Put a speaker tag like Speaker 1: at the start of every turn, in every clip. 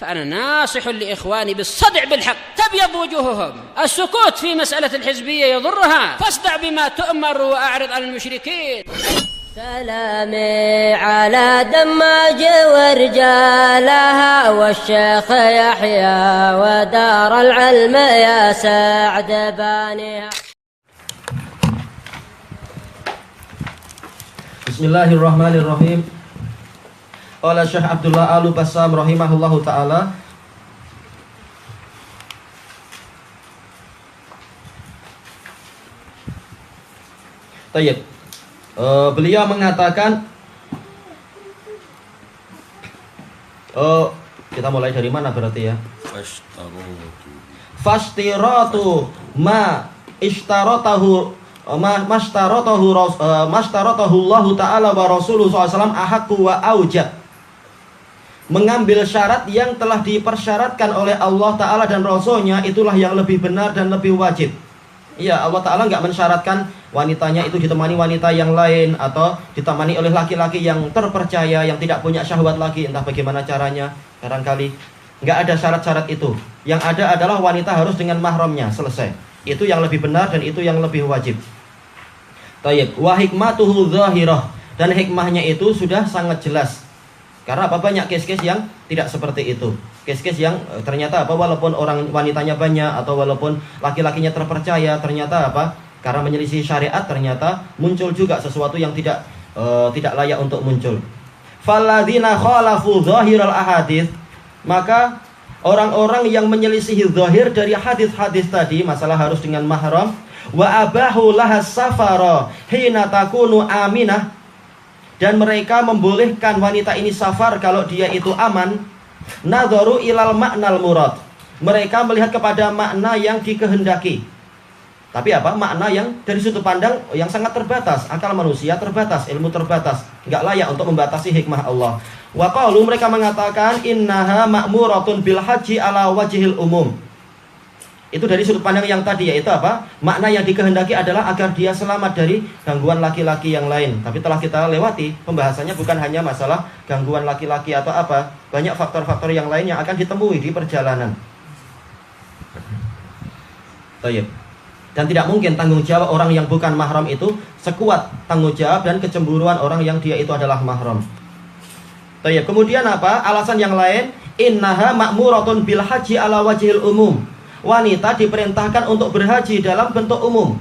Speaker 1: فأنا ناصح لإخواني بالصدع بالحق تبيض وجوههم. السكوت في مسألة الحزبية يضرها، فاصدع بما تؤمر وأعرض عن المشركين.
Speaker 2: سلامي على دماج ورجالها والشيخ يحيى ودار العلم يا سعد بانيها.
Speaker 3: Bismillahirrahmanirrahim. Qala Syekh Abdullah Al-Bassam rahimahullahu taala. Tayyib. Beliau mengatakan kita mulai dari mana berarti ya? Fastiratu ma ishtaratahu mastaratahu Allah Ta'ala wa Rasuluhu SAW ahakku wa aujab. Mengambil syarat yang telah dipersyaratkan oleh Allah Ta'ala dan Rasulnya, itulah yang lebih benar dan lebih wajib. Iya, Allah Ta'ala nggak mensyaratkan wanitanya itu ditemani wanita yang lain, atau ditemani oleh laki-laki yang terpercaya, yang tidak punya syahwat lagi. Entah bagaimana caranya, barangkali nggak ada syarat-syarat itu. Yang ada adalah wanita harus dengan mahramnya, selesai. Itu yang lebih benar dan itu yang lebih wajib. Tayyib. Wa hikmatuhu zahirah. Dan hikmahnya itu sudah sangat jelas. Karena apa? Banyak case-case yang tidak seperti itu. Case-case yang ternyata apa? Walaupun orang wanitanya banyak atau walaupun laki-lakinya terpercaya, ternyata apa? Karena menyelisih syariat, ternyata muncul juga sesuatu yang tidak layak untuk muncul. Falladzina khalafu zahiral ahadits, maka orang-orang yang menyelisihi zahir dari hadis-hadis tadi, masalah harus dengan mahram, wa abahu lahas safara hina takunu aminah, dan mereka membolehkan wanita ini safar kalau dia itu aman. Nadharu ilal maknal murad, mereka melihat kepada makna yang dikehendaki. Tapi apa? Makna yang dari sudut pandang yang sangat terbatas. Akal manusia terbatas, ilmu terbatas, nggak layak untuk membatasi hikmah Allah. Wa qalu, mereka mengatakan innaha ma'muratun bil haji ala wajhil umum. Itu dari sudut pandang yang tadi, yaitu apa? Makna yang dikehendaki adalah agar dia selamat dari gangguan laki-laki yang lain. Tapi telah kita lewati pembahasannya, bukan hanya masalah gangguan laki-laki atau apa. Banyak faktor-faktor yang lain yang akan ditemui di perjalanan. Tayyib. Dan tidak mungkin tanggung jawab orang yang bukan mahram itu sekuat tanggung jawab dan kecemburuan orang yang dia itu adalah mahram. Tayyib. Kemudian apa? Alasan yang lain, innaha ma'muratun bil haji ala wajhil umum. Wanita diperintahkan untuk berhaji dalam bentuk umum.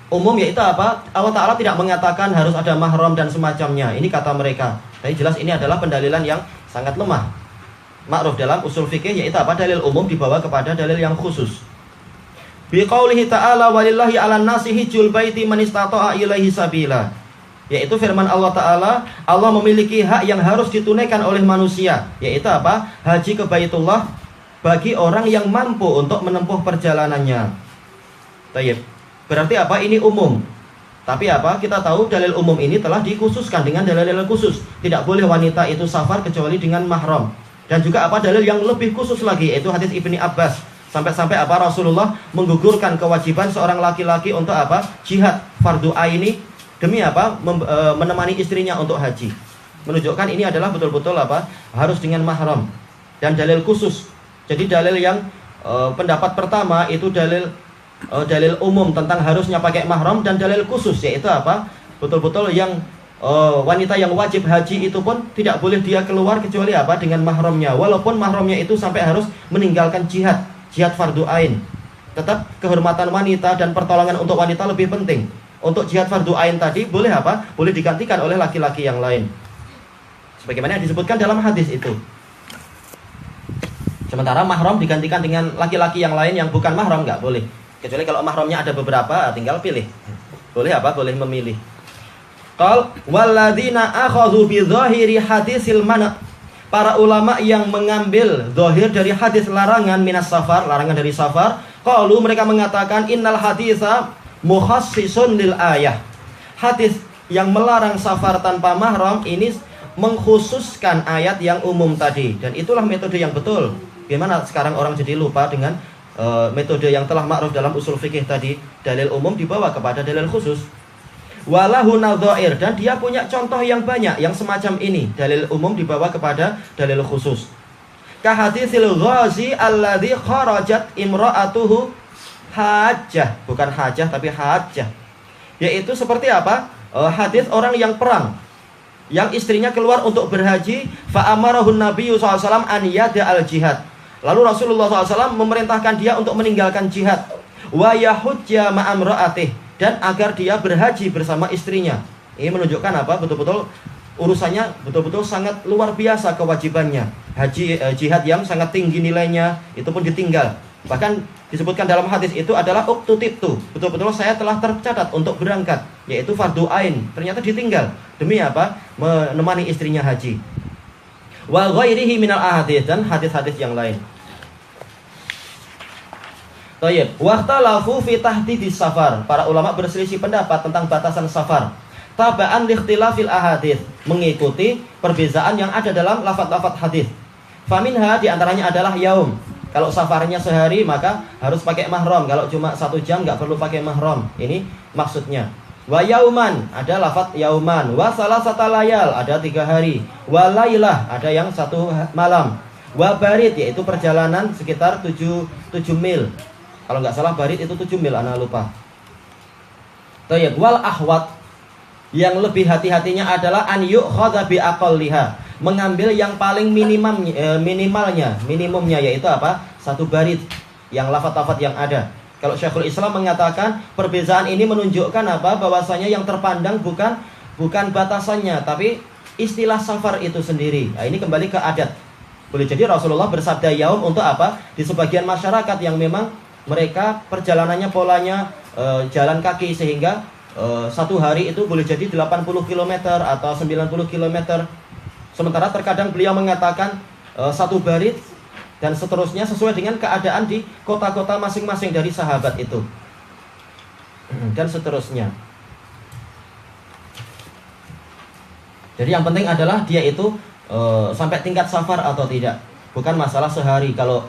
Speaker 3: Umum yaitu apa? Allah Ta'ala tidak mengatakan harus ada mahram dan semacamnya. Ini kata mereka. Tapi jelas ini adalah pendalilan yang sangat lemah. Ma'ruf dalam usul fikih yaitu apa? Dalil umum dibawa kepada dalil yang khusus. Biqaulihi ta'ala walillahi 'alan nasi hijjul baiti man istata'a ilaihi sabila. Yaitu firman Allah Ta'ala, Allah memiliki hak yang harus ditunaikan oleh manusia, yaitu apa? Haji ke Baitullah bagi orang yang mampu untuk menempuh perjalanannya. Tayyib. Berarti apa? Ini umum. Tapi apa? Kita tahu dalil umum ini telah dikhususkan dengan dalil-dalil khusus. Tidak boleh wanita itu safar kecuali dengan mahram. Dan juga apa? Dalil yang lebih khusus lagi, yaitu hadis Ibni Abbas. Sampai-sampai apa? Rasulullah menggugurkan kewajiban seorang laki-laki untuk apa? Jihad fardu aini, demi apa? Menemani istrinya untuk haji. Menunjukkan ini adalah betul-betul apa? Harus dengan mahram. Dan dalil khusus. Jadi dalil yang pendapat pertama itu dalil umum tentang harusnya pakai mahram, dan dalil khusus yaitu apa? Betul-betul yang wanita yang wajib haji itu pun tidak boleh dia keluar kecuali apa? Dengan mahramnya. Walaupun mahramnya itu sampai harus meninggalkan jihad fardu ain. Tetap kehormatan wanita dan pertolongan untuk wanita lebih penting. Untuk jihad fardu ain tadi boleh apa? Boleh digantikan oleh laki-laki yang lain. Sebagaimana disebutkan dalam hadis itu. Sementara mahram digantikan dengan laki-laki yang lain yang bukan mahram, nggak boleh. Kecuali kalau mahramnya ada beberapa, tinggal pilih. Boleh apa? Boleh memilih. Qal walladzina akhadhu bi dzahiri hadisil mana. Para ulama yang mengambil zahir dari hadis larangan minas safar, larangan dari safar, qalu, mereka mengatakan innal haditsa mukhassisun lil ayah. Hadis yang melarang safar tanpa mahram ini mengkhususkan ayat yang umum tadi, dan itulah metode yang betul. Gimana sekarang orang jadi lupa dengan metode yang telah ma'ruf dalam usul fikih tadi, dalil umum dibawa kepada dalil khusus. Walahu nadhair, dan dia punya contoh yang banyak yang semacam ini, dalil umum dibawa kepada dalil khusus. ka hadisil ghazi alladzi kharajat imra'atuhu hajjah, bukan hajah tapi hajjah. Yaitu seperti apa? Hadis orang yang perang, yang istrinya keluar untuk berhaji, fa amarahun nabiyyu SAW an yada al jihad. Lalu Rasulullah SAW memerintahkan dia untuk meninggalkan jihad. Wa yahujja ma'amra'atih, dan agar dia berhaji bersama istrinya. Ini menunjukkan apa? Betul-betul urusannya betul-betul sangat luar biasa kewajibannya. Haji jihad yang sangat tinggi nilainya, itu pun ditinggal. Bahkan disebutkan dalam hadis itu adalah uktutibtu, betul-betul saya telah tercatat untuk berangkat, yaitu fardu ain. Ternyata ditinggal. Demi apa? Menemani istrinya haji. Wa ghairihi minal ahadits, dan hadis-hadis yang lain. Tayyib, waqtalafu fi tahdidis safar. Para ulama berselisih pendapat tentang batasan safar. Taba'an liikhtilafil ahadits, mengikuti perbezaan yang ada dalam lafaz-lafaz hadis. Faminha, di antaranya adalah yaum. Kalau safarnya sehari maka harus pakai mahram. Kalau cuma 1 jam nggak perlu pakai mahram. Ini maksudnya. Wa yauman, ada lafaz yauman. Wa salasata layal, ada 3 hari. Wa lailah, ada yang 1 malam. Wa barid, yaitu perjalanan sekitar 7 mil. Kalau nggak salah barid itu 7 mil, ana lupa. Tayyib, wal ahwat, yang lebih hati-hatinya adalah an yu'khadha bi aqalliha, mengambil yang paling minimumnya, yaitu apa? 1 barid, yang lafaz-lafaz yang ada. Kalau Syekhul Islam mengatakan perbezaan ini menunjukkan apa? Bahwasanya yang terpandang bukan batasannya, tapi istilah safar itu sendiri. Nah, ini kembali ke adat. Boleh jadi Rasulullah bersabda yaum untuk apa? Di sebagian masyarakat yang memang mereka perjalanannya polanya jalan kaki, sehingga 1 hari itu boleh jadi 80 km atau 90 km. Sementara terkadang beliau mengatakan 1 barid dan seterusnya, sesuai dengan keadaan di kota-kota masing-masing dari sahabat itu, dan seterusnya. Jadi yang penting adalah dia itu sampai tingkat safar atau tidak, bukan masalah sehari. Kalau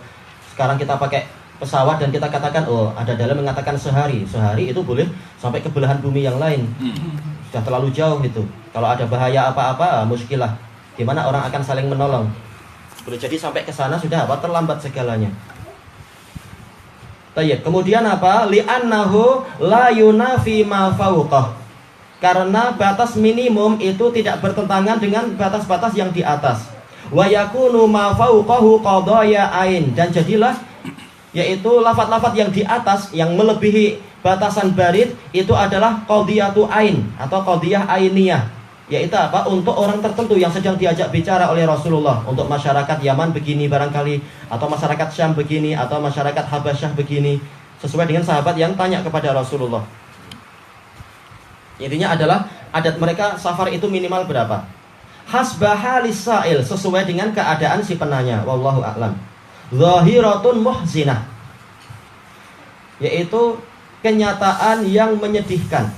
Speaker 3: sekarang kita pakai pesawat dan kita katakan, oh ada dalil mengatakan sehari itu boleh sampai ke belahan bumi yang lain. Sudah terlalu jauh itu. Kalau ada bahaya apa-apa, muskilah. Gimana orang akan saling menolong? Boleh jadi sampai ke sana sudah apa? Terlambat segalanya. Tayyib. Kemudian apa? Li'annahu la yunafi ma fawqah. Karena batas minimum itu tidak bertentangan dengan batas-batas yang di atas. Wa yakunu ma fawqahu qadaya ain, dan jadilah yaitu lafaz-lafaz yang di atas yang melebihi batasan barid itu adalah qadiyatu ain atau qadiyah ainiyah, yaitu apa? Untuk orang tertentu yang sedang diajak bicara oleh Rasulullah. Untuk masyarakat Yaman begini barangkali, atau masyarakat Syam begini, atau masyarakat Habasyah begini, sesuai dengan sahabat yang tanya kepada Rasulullah. Intinya adalah adat mereka safar itu minimal berapa? Hasbahalis sa'il, sesuai dengan keadaan si penanya. Wallahu a'lam. Zahiratun muhzinah, yaitu kenyataan yang menyedihkan.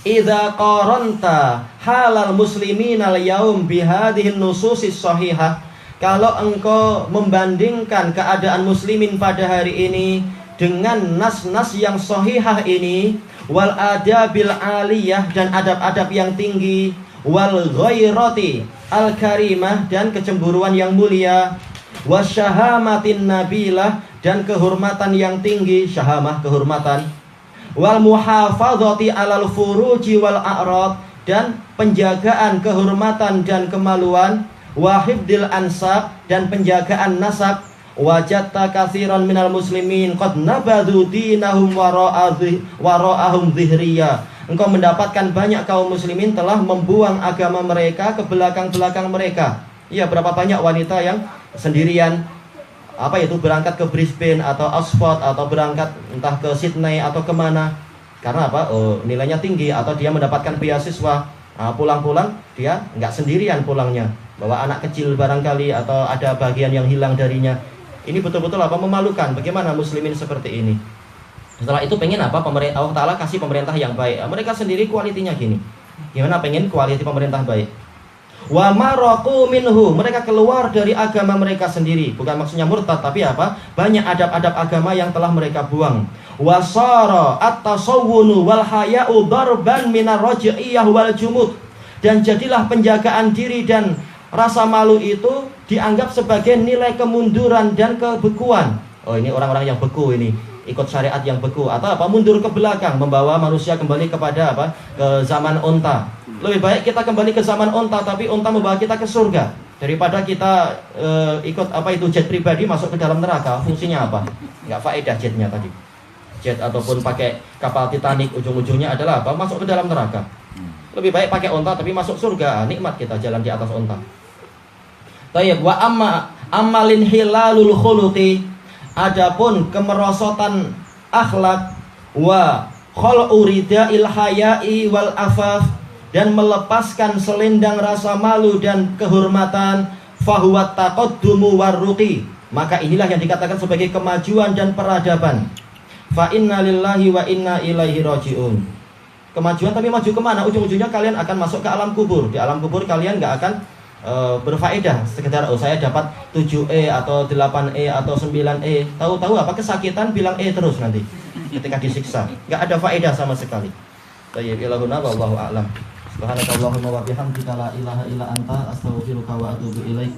Speaker 3: Idza qaranta halal muslimin al-yaum bihadhihi nususis sahihah, kalau engkau membandingkan keadaan muslimin pada hari ini dengan nas-nas yang sahihah ini, wal adabil aliyah, dan adab-adab yang tinggi, wal ghairati al-karimah, dan kecemburuan yang mulia, wasyahamatin nabilah, dan kehormatan yang tinggi, syahamah kehormatan, wal muhafadzati alal furuji wal a'rad, dan penjagaan kehormatan dan kemaluan, wa hifdil ansab, dan penjagaan nasab. Wajadta katsiran minal muslimin qad nabadu dinahum wara'ahum dhihriya. Engkau mendapatkan banyak kaum muslimin telah membuang agama mereka ke belakang-belakang mereka. Iya, berapa banyak wanita yang sendirian, berangkat ke Brisbane atau Oxford, atau berangkat entah ke Sydney atau kemana. Karena apa? Nilainya tinggi, atau dia mendapatkan beasiswa. Pulang-pulang dia nggak sendirian pulangnya, bawa anak kecil barangkali, atau ada bagian yang hilang darinya. Ini betul-betul memalukan. Bagaimana muslimin seperti ini? Setelah itu pengen apa? Pemerintah, Allah Ta'ala kasih pemerintah yang baik. Mereka sendiri kualitinya gini. Gimana pengen kualiti pemerintah baik? Wa maraku minhu, mereka keluar dari agama mereka sendiri. Bukan maksudnya murtad, tapi apa? Banyak adab-adab agama yang telah mereka buang. Wasara at-tasawwunu wal haya'u darban minar raj'iyah wal jumud, dan jadilah penjagaan diri dan rasa malu itu dianggap sebagai nilai kemunduran dan kebekuan. Oh, ini orang-orang yang beku ini, ikut syariat yang beku atau apa, mundur ke belakang, membawa manusia kembali kepada apa? Ke zaman unta. Lebih baik kita kembali ke zaman unta, tapi unta membawa kita ke surga daripada kita ikut apa itu jet pribadi masuk ke dalam neraka. Fungsinya apa? Nggak faedah jetnya tadi. Jet ataupun pakai kapal Titanic, ujung-ujungnya adalah apa? Masuk ke dalam neraka. Lebih baik pakai unta tapi masuk surga, nikmat kita jalan di atas unta. Tayyib, wa amalin hilalul khuluqi, adapun kemerosotan akhlak, wa khal'u rida'il haya'i wal afaf, dan melepaskan selendang rasa malu dan kehormatan, fahuwat taqaddumu warruqi, maka inilah yang dikatakan sebagai kemajuan dan peradaban. Fa inna lillahi wa inna ilaihi raji'un. Kemajuan tapi maju kemana? Ujung-ujungnya kalian akan masuk ke alam kubur. Di alam kubur kalian nggak akan berfaedah sekedar saya dapat 7E atau 8E atau 9E. Tahu-tahu apa kesakitan bilang E terus nanti ketika disiksa. Nggak ada faedah sama sekali. Tayyib ilahuna wallahu a'lam. Subhanakallahumma wa bihamdika la ilaha illa anta astaghfiruka wa atubu ilaik.